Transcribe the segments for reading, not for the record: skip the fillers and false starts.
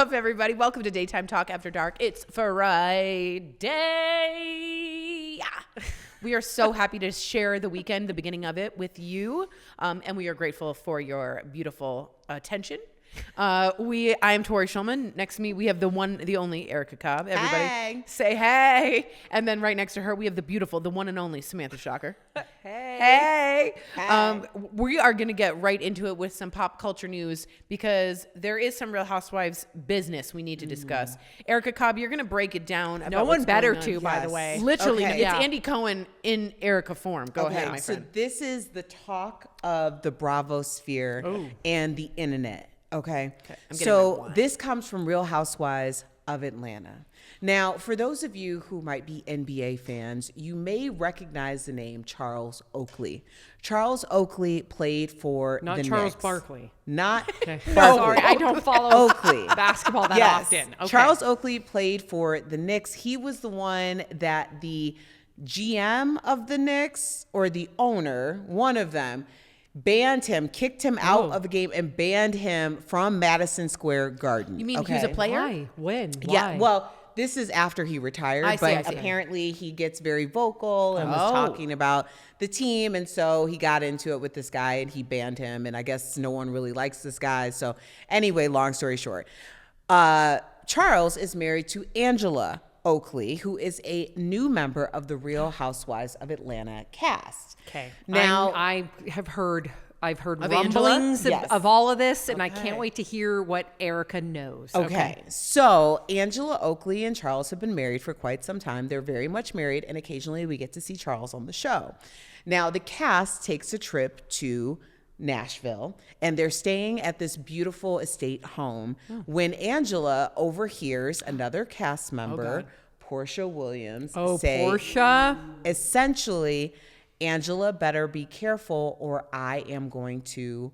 up, everybody? Welcome to Daytime Talk After Dark. It's Friday. We are so happy to share the weekend, the beginning of it, with you, and we are grateful for your beautiful attention. I am Tori Schulman. Next to me, we have the one, the only Erica Cobb. Everybody Hey. say hey. And then right next to her, we have the beautiful, the one and only Samantha Shocker. Hey. Hey. We are going to get right into it with some pop culture news because there is some Real Housewives business we need to discuss. Erica Cobb, you're going to break it down. No one better to, by the Yes. way. Literally, Okay. it's Andy Cohen in Erica form. Go ahead, my friend. So this is the talk of the Bravo sphere and the internet. Okay. I'm getting my So wine. this comes from Real Housewives of Atlanta. Now, for those of you who might be NBA fans, you may recognize the name Charles Oakley. Charles Oakley played for Not the Charles Knicks. Barkley. Not No, Barkley. sorry, I don't follow Oakley. basketball that Yes. often. Okay. Charles Oakley played for the Knicks. He was the one that the GM of the Knicks or the owner, one of them, banned him, kicked him out of a game and banned him from Madison Square Garden. You mean he was a player? Why? When? Why? Yeah, well, this is after he retired, I see, but I see. apparently he gets very vocal and was talking about the team, and so he got into it with this guy and he banned him, and I guess no one really likes this guy. So anyway, long story short, Charles is married to Angela Oakley, who is a new member of the Real Housewives of Atlanta cast. Okay. Now, I've heard Of rumblings Angela? Yes. of all of this, and I can't wait to hear what Erica knows. Okay. So Angela Oakley and Charles have been married for quite some time. They're very much married, and occasionally we get to see Charles on the show. Now, the cast takes a trip to Nashville, and they're staying at this beautiful estate home when Angela overhears another cast member, Portia Williams, say, Portia. essentially, Angela better be careful or I am going to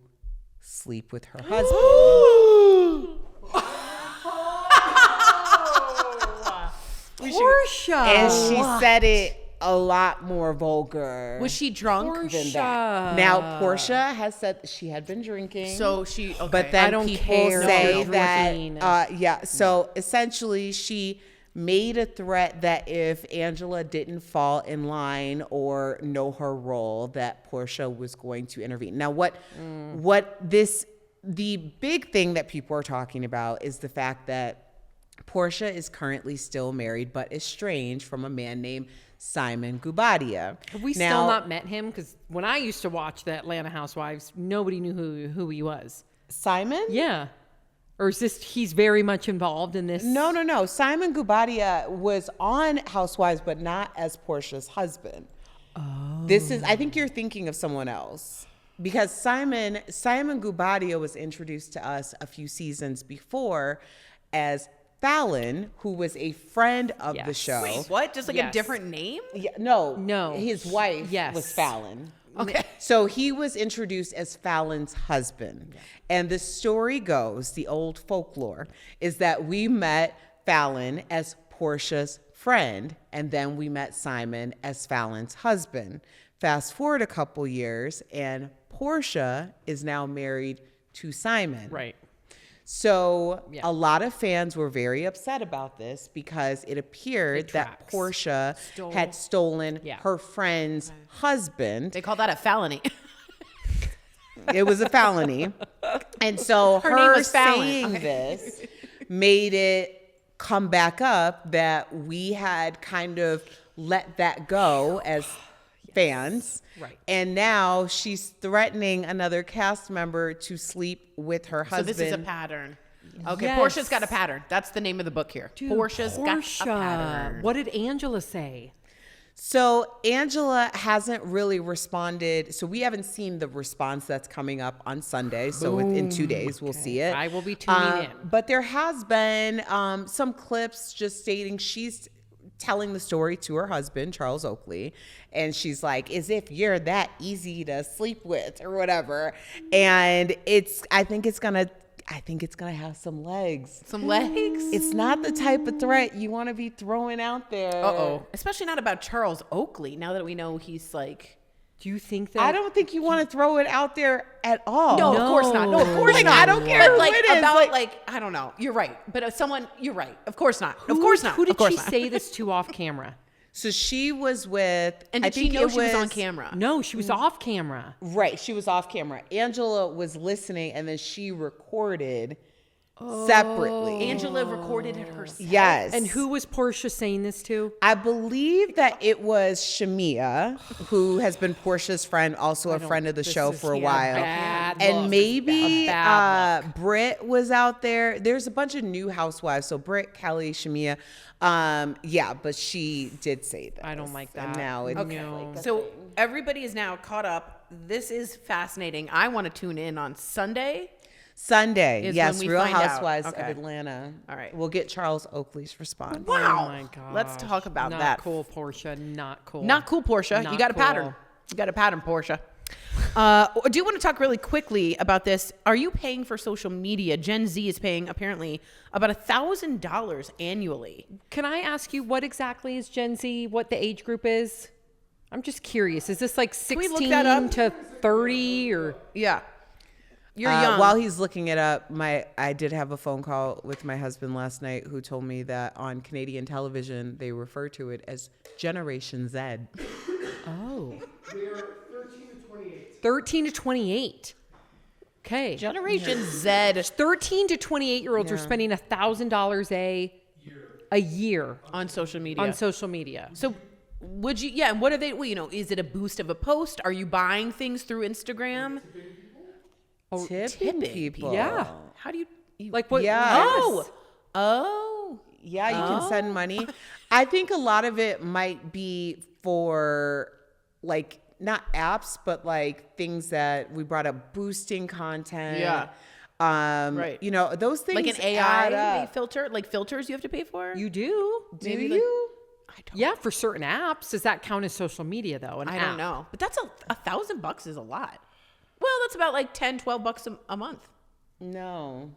sleep with her husband. Portia. And she said it a lot more vulgar Was she drunk? than that. Now, Portia has said she had been drinking. So she, okay. But then I don't people care. say No, that, drinking. So essentially, she made a threat that if Angela didn't fall in line or know her role, that Portia was going to intervene. Now, the big thing that people are talking about is the fact that Portia is currently still married, but estranged from a man named Simon Gubadia. Have we still not met him? Because when I used to watch the Atlanta Housewives, nobody knew who he was. Simon? Yeah. Or is this, he's very much involved in this? No. Simon Gubadia was on Housewives, but not as Portia's husband. Oh. I think you're thinking of someone else. Because Simon Gubadia was introduced to us a few seasons before as Fallon, who was a friend of the show. Wait, what? Just like a Yes. different name? Yeah, no. No. His wife Yes. was Fallon. Okay. So he was introduced as Fallon's husband. And the story goes, the old folklore, is that we met Fallon as Portia's friend, and then we met Simon as Fallon's husband. Fast forward a couple years, and Portia is now married to Simon. Right. So Yeah. a lot of fans were very upset about this because it appeared that tracks. Portia had stolen Yeah. her friend's husband. They call that a felony. It was a felony. And so Her name her was Fallon. saying Okay. this made it come back up that we had kind of let that go as fans. Right. And now she's threatening another cast member to sleep with her So husband. this is a pattern. Okay, Yes. Portia's got a pattern. That's the name of the book here. Dude, Portia's got Portia. a pattern. What did Angela say? So Angela hasn't really responded. So we haven't seen the response that's coming up on Sunday. So within 2 days, we'll see it. I will be tuning in. But there has been some clips just stating she's telling the story to her husband, Charles Oakley. And she's like, as if you're that easy to sleep with or whatever. And I think it's going to have some legs. Some legs? It's not the type of threat you want to be throwing out there. Uh-oh. Especially not about Charles Oakley, now that we know he's like Do you think that? I don't think you want to throw it out there at all. No, of course not. No, of course Like, not. I don't care But who like it is. about Like- I don't know. You're right. But if someone, you're right. Of course not. Of Who- course not. Who of did course she not. say this to off camera? So she was with, And I did she think know it she was on was- camera? No, she was off camera. Right, she was off camera. Angela was listening, and then she recorded separately. Angela recorded it herself. Yes. And who was Portia saying this to? I believe that it was Shamia, who has been Portia's friend, also a friend of the show for a while. Bad And look. maybe A bad Britt was out there. There's a bunch of new housewives. So Britt, Kelly, Shamia. Yeah, but she did say that. I don't like And that. now it's Okay. No. So everybody is now caught up. This is fascinating. I want to tune in on Sunday. Sunday. Is Yes, when we Real find out. Housewives Okay. of Atlanta. All right. We'll get Charles Oakley's response. Wow. Oh my god. Let's talk about Not that. cool, Portia. Not cool. Not cool, Portia. Not You got a pattern. cool. You got a pattern, Portia. I do want to talk really quickly about this. Are you paying for social media? Gen Z is paying apparently about $1,000 annually. Can I ask you what exactly is Gen Z? What the age group is? I'm just curious. Is this like we 16 look that up? to 30 or? Yeah. You're young. While he's looking it up, I did have a phone call with my husband last night who told me that on Canadian television they refer to it as Generation Z. Oh. They are 13 to 28. 13 to 28. Okay. Generation Z 13 to 28-year-olds are spending $1,000 a year on social media. on social media. So would you, yeah, and what are they, well, you know, is it a boost of a post? Are you buying things through Instagram? Tipping people. Yeah. How do you Like what? Yeah. Oh, Yeah, you can send money. I think a lot of it might be for like not apps, but like things that we brought up, boosting content. Yeah. Right. You know, those things like an add AI up. filter, like filters you have to pay for? You do? Do maybe you? I don't, Yeah, for certain apps. Does that count as social media though? An I app? don't know. But that's $1,000 is a lot. Well, that's about like $10-12 a month. No.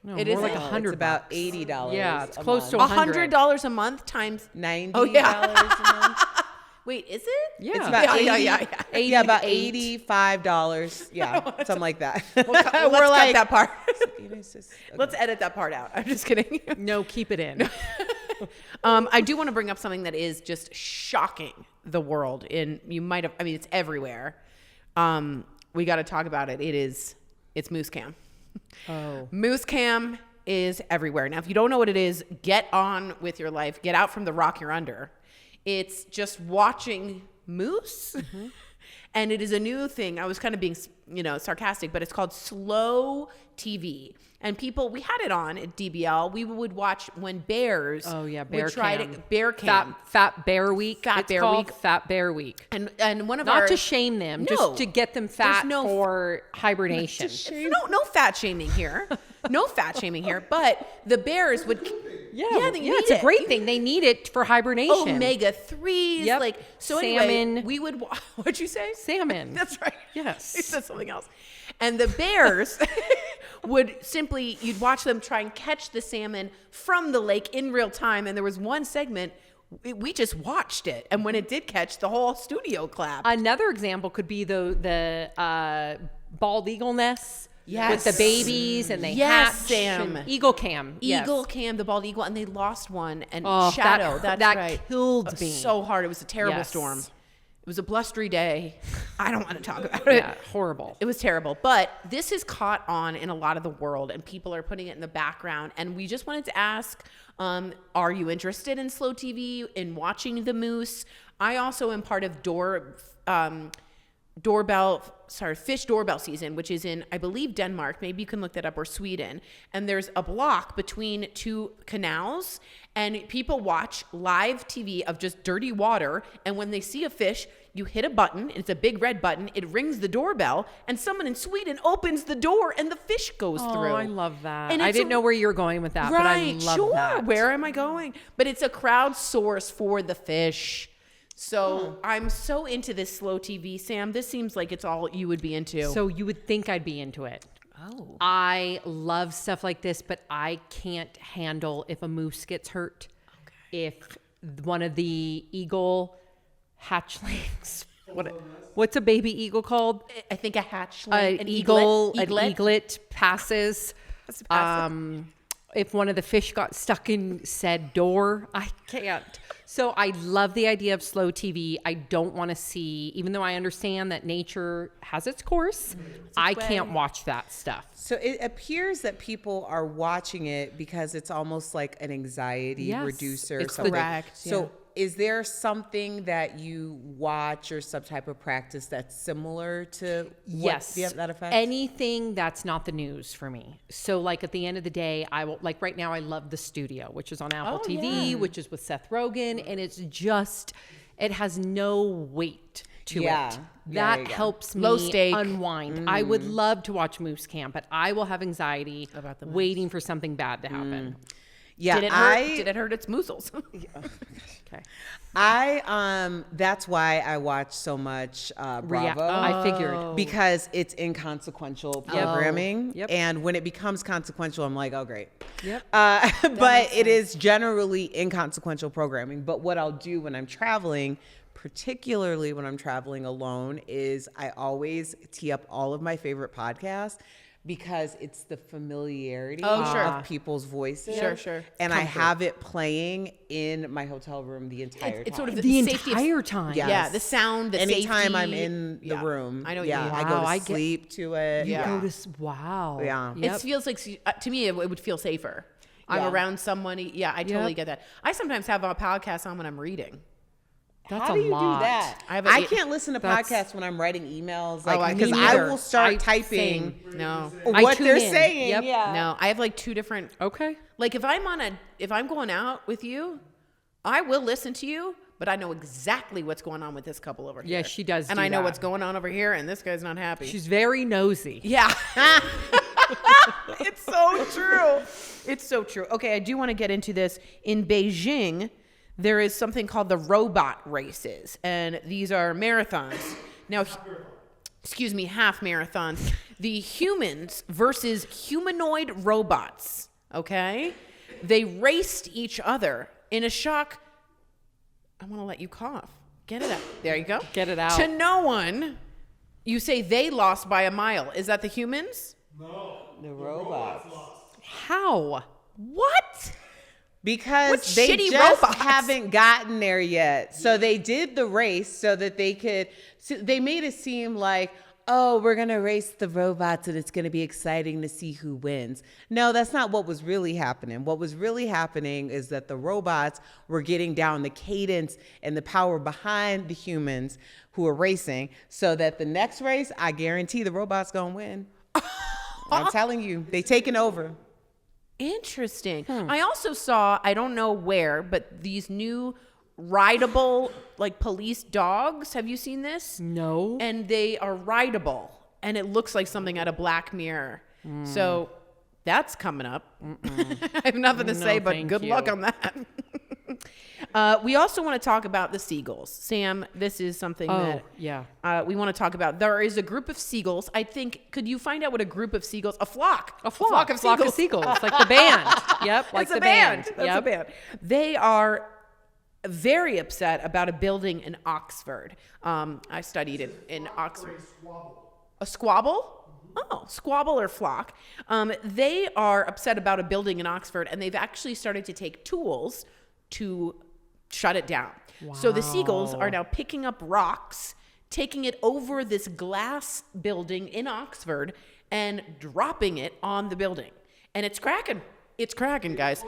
No, It more is like a- $100. It's about $80. Yeah, it's a close month. to 100. $100 a month times. $90 Oh, yeah. a month. Wait, is it? Yeah. It's about Yeah, 80, yeah, yeah, yeah. yeah, about 80 $85. Yeah, something like that. Let's cut that part. Okay. Let's edit that part out. I'm just kidding. No, keep it in. I do want to bring up something that is just shocking the world. You might have, I mean, it's everywhere. We got to talk about it. It's Moose Cam. Oh. Moose Cam is everywhere. Now, if you don't know what it is, get on with your life. Get out from the rock you're under. It's just watching moose. And it is a new thing. I was kind of being, sarcastic, but it's called slow TV. And we had it on at DBL. We would watch when bears. Oh yeah, bear would try cam. to bear cam. Fat Bear Week. Fat It's Bear called Week. Fat Bear Week. And one of Not our to shame them, No. just to get them fat no- for hibernation. no fat shaming here. No fat shaming here. But the bears would. Yeah, they it's need a great it. thing. They need it for hibernation. Omega-3s. Yep. Anyway, Salmon. we would. What'd you say? Salmon. That's right. Yes. He said something else. And the bears would simply, you'd watch them try and catch the salmon from the lake in real time. And there was one segment, we just watched it. And when it did catch, the whole studio clapped. Another example could be the bald eagle nests. Yes. With the babies and they Yes, hatch. Sam. And eagle cam. yes. Eagle Cam, the bald eagle, and they lost one. And Oh, Shadow, that that's right. killed me. So hard. It was a terrible Yes. storm. It was a blustery day. I don't want to talk about it. Yeah, horrible. It was terrible. But this is caught on in a lot of the world, and people are putting it in the background. And we just wanted to ask, are you interested in slow TV, in watching the moose? I also am part of fish doorbell season, which is in, I believe, Denmark. Maybe you can look that up, or Sweden. And there's a block between two canals, and people watch live TV of just dirty water. And when they see a fish, you hit a button. It's a big red button. It rings the doorbell, and someone in Sweden opens the door, and the fish goes through. Oh, I love that. And I it's didn't know where you were going with that, right, but I love sure. that. Where am I going? But it's a crowd source for the fish. So I'm so into this slow TV, Sam. This seems like it's all you would be into. So you would think I'd be into it. Oh. I love stuff like this, but I can't handle if a moose gets hurt. Okay. If one of the eagle hatchlings What's a baby eagle called? I think a hatchling, An eaglet. eaglet passes. If one of the fish got stuck in said door, I can't. So I love the idea of slow TV. I don't want to see, even though I understand that nature has its course, I can't watch that stuff. So it appears that people are watching it because it's almost like an anxiety Yes, reducer. it's something. correct, So is there something that you watch or some type of practice that's similar to Yes. that affects? Anything that's not the news for me. So like at the end of the day, I will, like right now I love The Studio, which is on Apple TV, which is with Seth Rogen. And it's just, it has no weight to Yeah. it. There you That go. helps me Low stake. unwind. I would love to watch Moose Camp, but I will have anxiety About the moose. waiting for something bad to happen. Yeah, Did it hurt? Did it hurt its moozles? Okay. That's why I watch so much Bravo. I figured. Because it's inconsequential programming. Yep. And when it becomes consequential, I'm like, oh, great. Yep. But it is generally inconsequential programming. But what I'll do when I'm traveling, particularly when I'm traveling alone, is I always tee up all of my favorite podcasts because it's the familiarity of people's voices. Sure. And I have it playing in my hotel room the entire time. It's sort of The safety of- entire time. Yeah. Yeah, the sound, the Anytime safety. I'm in the Yeah. room. I know what yeah, you mean. I go Wow, to I get- sleep to it. You yeah. go to wow. Yeah. Yep. It feels like, to me, it would feel safer. I'm Yeah. around somebody. Yeah, I totally Yep. get that. I sometimes have a podcast on when I'm reading. That's How a do you lot. do that? I can't listen to That's- podcasts when I'm writing emails, I like because me I neither. will start I- typing No, I what tune they're in. saying. Yep. Yeah. no. I have like two different. Okay. Like if I'm going out with you, I will listen to you, but I know exactly what's going on with this couple over here. Yeah, she does and do I know that. what's going on over here, and this guy's not happy. She's very nosy. Yeah. It's so true. It's so true. Okay, I do want to get into this. In Beijing, there is something called the robot races, and these are marathons. Now, half marathons. The humans versus humanoid robots, okay? They raced each other in a shock. I want to let you cough. Get it out. There you go. Get it out. To no one. You say they lost by a mile. Is that the humans? The robots. How? What? Because What they shitty just robots? haven't gotten there yet. So they did the race so that they could. So they made it seem like, oh, we're gonna race the robots and it's gonna be exciting to see who wins. No, that's not what was really happening. What was really happening is that the robots were getting down the cadence and the power behind the humans who are racing, so that the next race, I guarantee the robots gonna win. I'm telling you, they taking over. Interesting. I also saw, I don't know where, but these new rideable like police dogs. Have you seen this? No. And they are rideable, and it looks like something out of Black Mirror. So that's coming up. I have nothing to say, but thank good luck you. on that. We also want to talk about the seagulls. Sam, this is something that yeah. we want to talk about. There is a group of seagulls. I think, could you find out what a group of seagulls, a flock A flock of seagulls. Like the band. Yep. Like it's a the band. band. That's Yep. a band. They are very upset about a building in Oxford. I studied it in Oxford. A squabble? Oh, squabble or flock. They are upset about a building in Oxford, and they've actually started to take tools to shut it down. So the seagulls are now picking up rocks, taking it over this glass building in Oxford, and dropping it on the building. And it's cracking. It's cracking, guys.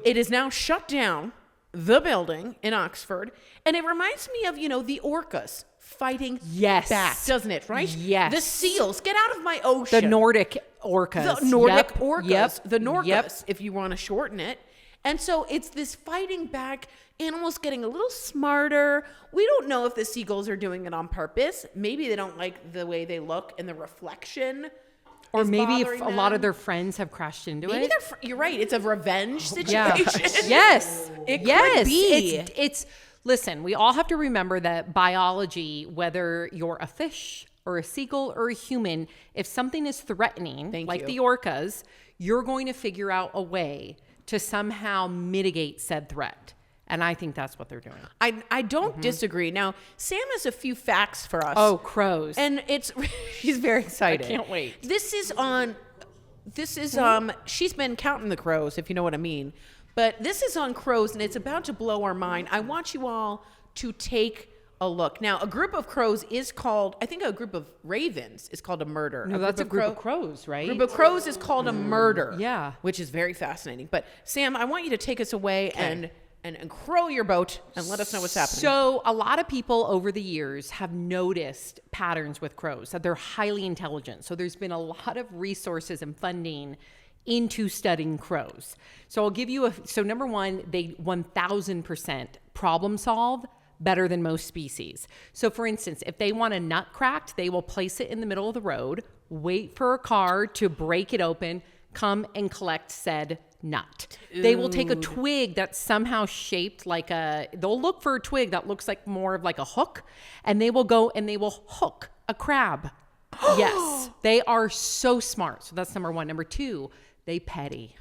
It is now shut down the building in Oxford, and it reminds me of, the orcas fighting Yes. back, doesn't it? Right? Yes. The seals, get out of my ocean. The Nordic orcas. The Nordic Yep. orcas, Yep. the Norcas, Yep. if you want to shorten it. And so it's this fighting back, animals getting a little smarter. We don't know if the seagulls are doing it on purpose. Maybe they don't like the way they look and the reflection. Or is maybe if bothering a lot them. of their friends have crashed into Maybe it. you're right. It's a revenge situation. Yeah. Yes. It yes. could be. It's listen, we all have to remember that biology, whether you're a fish or a seagull or a human, if something is threatening, Thank like you. the orcas, you're going to figure out a way to somehow mitigate said threat. And I think that's what they're doing. I don't disagree. Now, Sam has a few facts for us. Oh, crows. And it's she's very excited. I can't wait. This is she's been counting the crows, if you know what I mean. But this is on crows, and it's about to blow our mind. I want you all to take a look. Now, a group of crows is called, I think a group of ravens is called a murder. No, that's a group of crows, right? Group of crows is called a murder. Yeah. Which is very fascinating. But Sam, I want you to take us away and crow your boat and let us know what's happening. So a lot of people over the years have noticed patterns with crows, that they're highly intelligent. So there's been a lot of resources and funding into studying crows. So I'll give you so number one, they 1000% problem solve better than most species. So for instance, if they want a nut cracked, they will place it in the middle of the road, wait for a car to break it open, come and collect said nut. Dude. They will take a twig that's somehow shaped like they'll look for a twig that looks like more of like a hook, and they will go and they will hook a crab. Yes, they are so smart. So that's number one. Number two, they petty.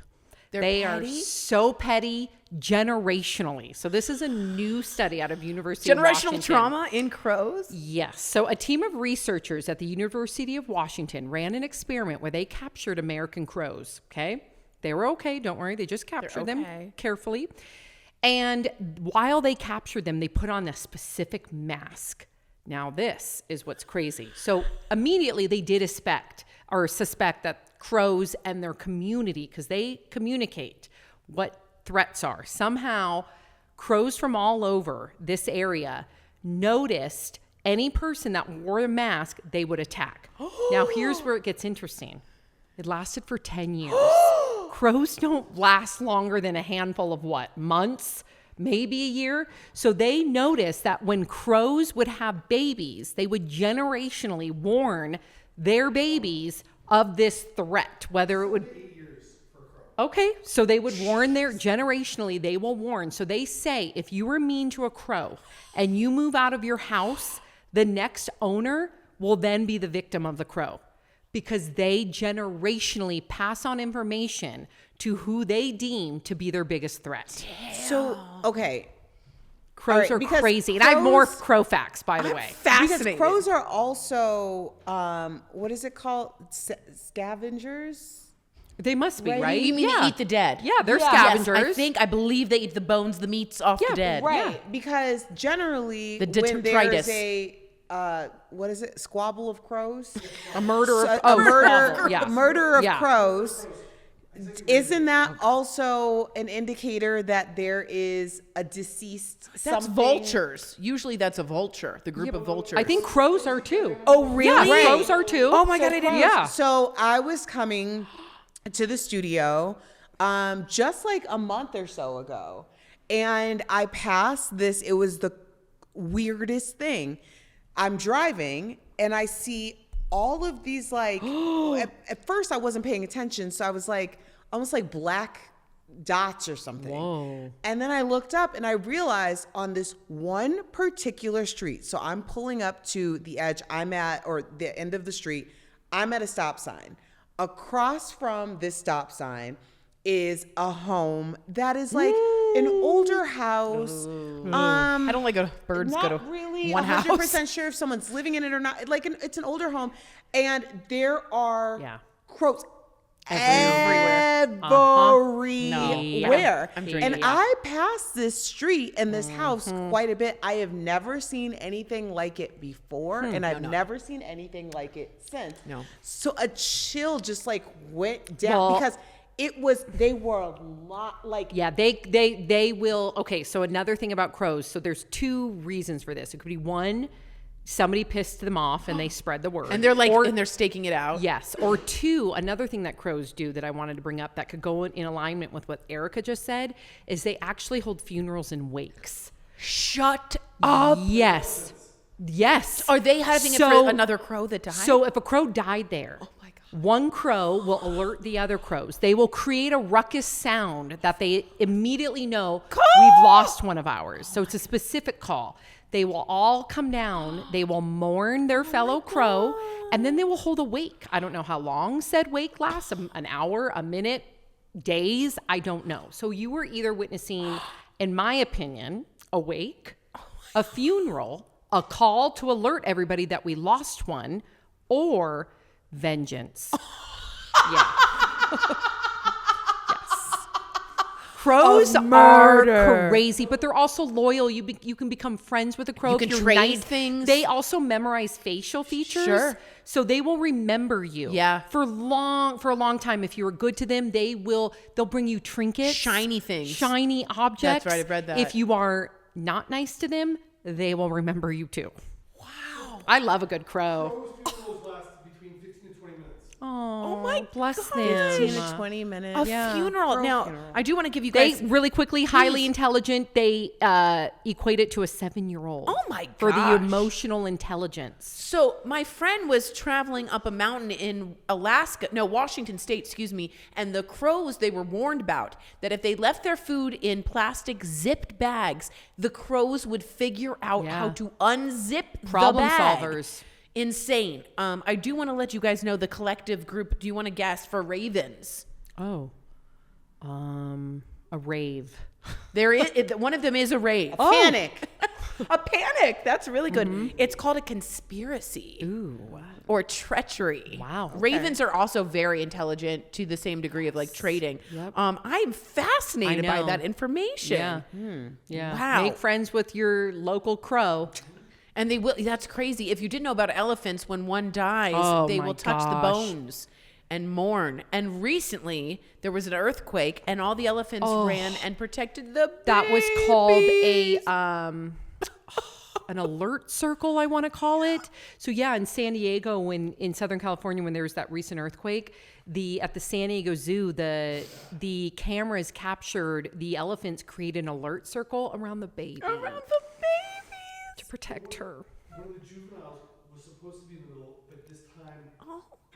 They are so petty generationally. So this is a new study out of University of Washington. Generational trauma in crows? Yes. So a team of researchers at the University of Washington ran an experiment where they captured American crows. Okay. They were okay. Don't worry. They just captured them carefully. And while they captured them, they put on a specific mask. Now, this is what's crazy. So immediately they did suspect that crows and their community, because they communicate what threats are. Somehow, crows from all over this area noticed any person that wore a mask, they would attack. Now, here's where it gets interesting. It lasted for 10 years. Crows don't last longer than a handful of months? Maybe a year. So they noticed that when crows would have babies, they would generationally warn their babies of this threat, whether it would... Okay, so they would warn generationally, they will warn. So they say, if you were mean to a crow and you move out of your house, the next owner will then be the victim of the crow, because they generationally pass on information to who they deem to be their biggest threat. Damn. So, okay. Crows are crazy. And I have more crow facts, by the way. Fascinating. Because crows are also, what is it called? Scavengers? They must be, right? You mean they eat the dead? Yeah, they're scavengers. Yes, I believe they eat the bones, the meats off the dead. Right. Yeah. Because generally, the when there's a, what is it? Squabble of crows? A murder of murder of crows. Isn't that also an indicator that there is a deceased That's something? vultures. Usually that's a vulture, the group of vultures. I think crows are too. Oh, really? Yeah, crows are too. Oh my God, I didn't know. Yeah. So I was coming to the studio just like a month or so ago, and I passed this. It was the weirdest thing. I'm driving and I see all of these like at first I wasn't paying attention, so I was like almost like black dots or something. Whoa. And then I looked up and I realized on this one particular street, so I'm pulling up to the edge, or the end of the street, I'm at a stop sign. Across from this stop sign is a home that is like an older house. I don't like birds go to really one house. 100% sure if someone's living in it or not. Like it's an older home, and there are crows everywhere. I'm dreaming. And I passed this street and this house quite a bit. I have never seen anything like it before, and I've never seen anything like it since. No. So a chill just like went down because they were a lot like. Yeah, they will. Okay, so another thing about crows. So there's two reasons for this. It could be one, somebody pissed them off and they spread the word. And they're like, and they're staking it out. Yes. Or two, another thing that crows do that I wanted to bring up that could go in alignment with what Erica just said is they actually hold funerals and wakes. Shut up. Yes. Are they having it for another crow that died? So if a crow died there, one crow will alert the other crows. They will create a ruckus sound that they immediately know we've lost one of ours. So it's a specific call. They will all come down. They will mourn their fellow crow, and then they will hold a wake. I don't know how long said wake lasts, an hour, a minute, days. I don't know. So you were either witnessing in my opinion, a wake, a funeral, a call to alert everybody that we lost one, or vengeance. Yeah. Crows are crazy, but they're also loyal. You can become friends with a crow. You can if you're trade nice. things. They also memorize facial features. Sure. So they will remember you. Yeah. For a long time. If you were good to them, they'll bring you trinkets. Shiny things. Shiny objects. That's right, I've read that. If you are not nice to them, they will remember you too. Wow. I love a good crow. Crow's funerals last between 15 to 20 minutes. Oh my bless gosh. them. 15 to 20 minutes. A funeral. Crow Now, funeral. I do want to give you They guys. really quickly, highly intelligent. They equate it to a 7-year-old. Oh my For the gosh. emotional intelligence. So my friend was traveling up a mountain in Washington State, excuse me, and the crows, they were warned about that if they left their food in plastic zipped bags, the crows would figure out Yeah. how to unzip Problem the bag. solvers. Insane. I do want to let you guys know the collective group. Do you want to guess for ravens? Oh, a rave. There is one of them is a rave. Panic. A panic. That's really good. It's called a conspiracy. Ooh. Or treachery. Wow. Ravens are also very intelligent to the same degree of like trading. Yep. I'm fascinated by know. that information. Yeah. Yeah. Wow. Make friends with your local crow. And they will. That's crazy. If you didn't know about elephants, when one dies, Oh they my will touch the gosh. bones and mourn. And recently there was an earthquake, and all the elephants ran and protected the That was called a babies. an alert circle, I want to call it. So yeah, in San Diego, in Southern California, when there was that recent earthquake, at the San Diego Zoo, the cameras captured the elephants create an alert circle around the baby Around the babies. to protect her. One of the juveniles was supposed to be in the middle, but this time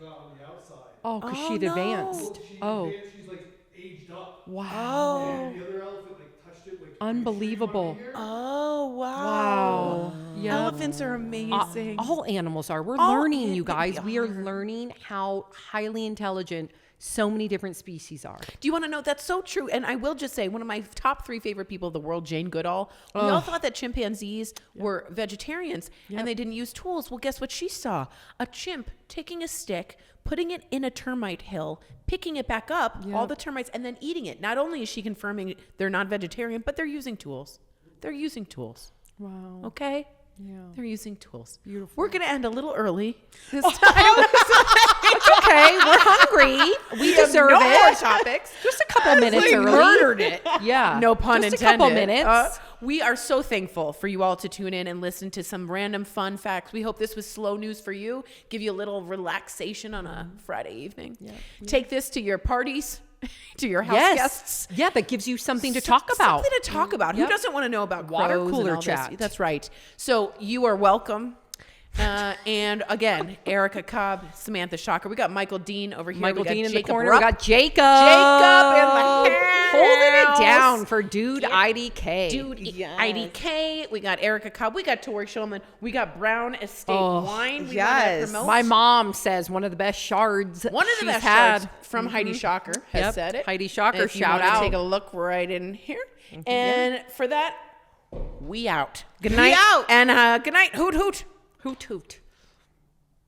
got on the outside. Oh, because Oh, she'd no. advanced. She Oh, advanced, she's like aged up. wow. And the other elephant like touched it like Unbelievable. Oh wow! Wow. Yeah. Elephants are amazing. All animals are. We're All learning, an- you guys. they We are are. learning how highly intelligent so many different species are. Do you want to know? That's so true. And I will just say, one of my top 3 favorite people of the world, Jane Goodall. We all thought that chimpanzees were vegetarians and they didn't use tools. Well, guess what she saw? A chimp taking a stick, putting it in a termite hill, picking it back up, all the termites, and then eating it. Not only is she confirming they're not vegetarian, but they're using tools. They're using tools. Wow. Okay? Yeah. They're using tools. Beautiful. We're going to end a little early this time. Okay, we're hungry. We deserve no more it. topics. Just a couple minutes We early. murdered it. Yeah. No pun Just intended. a couple minutes. We are so thankful for you all to tune in and listen to some random fun facts. We hope this was slow news for you, give you a little relaxation on a Friday evening. Take this to your parties, to your house Yes. guests. Yeah, that gives you something to talk about. Something to talk about. Who Yep. doesn't want to know about Water crows cooler and all chat. This? That's right. So you are welcome. And again, Erica Cobb, Samantha Shocker. We got Michael Dean over here. Michael we got Dean in Jacob the corner. Rupp. We got Jacob. Jacob in the house. Holding it down for Dude IDK. Dude, Yes. IDK. We got Erica Cobb. We got Tori Shulman. We got Brown Estate Oh, Wine. We yes. wanna promote. My mom says one of the best shards One of the she's best had. shards from Heidi Shocker has Yep. said it. Heidi Shocker, If you shout wanna out. take a look right in here. And for that, we out. Good night. out. And good night. Hoot hoot. Hoot hoot.